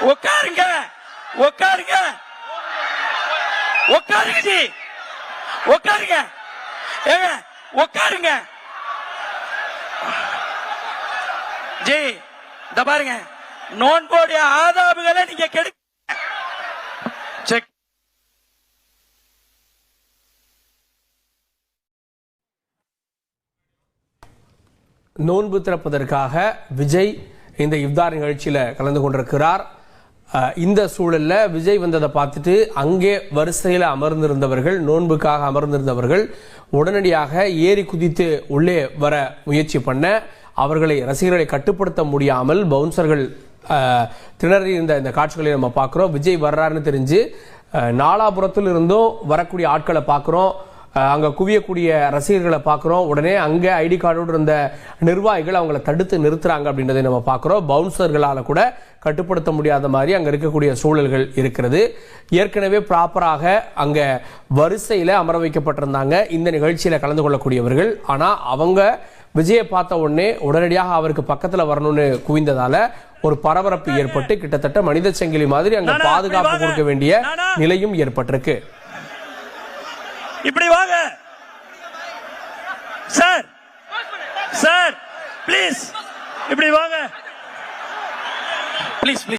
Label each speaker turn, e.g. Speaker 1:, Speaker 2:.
Speaker 1: உட்காருங்க உட்காருங்க உட்காருங்க ஜி உட்காருங்க ஏங்க உட்காருங்க ஜி இந்த பாருங்க நோன்போடைய ஆதாபுகளை நீங்க கெடுக்க செக்
Speaker 2: நோன்பு திறப்பதற்காக விஜய் இந்த இஃப்தார் நிகழ்ச்சியில் கலந்து கொண்டிருக்கிறார். இந்த சூழல்ல விஜய் வந்ததை பார்த்துட்டு அங்கே வரிசையில் அமர்ந்திருந்தவர்கள், நோன்புக்காக அமர்ந்திருந்தவர்கள் உடனடியாக ஏறி குதித்து உள்ளே வர முயற்சி பண்ண அவர்களை ரசிகர்களை கட்டுப்படுத்த முடியாமல் பவுன்சர்கள் திணறி இருந்த இந்த காட்சிகளை நம்ம பார்க்கிறோம். விஜய் வர்றாருன்னு தெரிஞ்சு நாலாபுரத்தில் இருந்தும் வரக்கூடிய ஆட்களை பார்க்கிறோம். அங்க குவியக்கூடிய ரசிகர்களை பார்க்கிறோம். உடனே அங்க ஐடி கார்டோடு இருந்த நிர்வாகிகள் அவங்களை தடுத்து நிறுத்துறாங்க அப்படின்றதை நம்ம பார்க்கிறோம். பவுன்சர்களால கூட கட்டுப்படுத்த முடியாத மாதிரி அங்க இருக்கக்கூடிய சூழல்கள் இருக்கிறது. ஏற்கனவே ப்ராப்பராக அங்க வரிசையில அமர வைக்கப்பட்டிருந்தாங்க இந்த நிகழ்ச்சியில கலந்து கொள்ளக்கூடியவர்கள். ஆனா அவங்க விஜயை பார்த்த உடனே உடனடியாக அவருக்கு பக்கத்துல வரணும்னு குவிந்ததால ஒரு பரபரப்பு ஏற்பட்டு கிட்டத்தட்ட மனித சங்கிலி மாதிரி அங்க பாதுகாப்பு கொடுக்க வேண்டிய நிலையும் ஏற்பட்டிருக்கு.
Speaker 1: இப்படி வாங்க சார், சார் ப்ளீஸ் இப்படி வாங்க ப்ளீஸ்.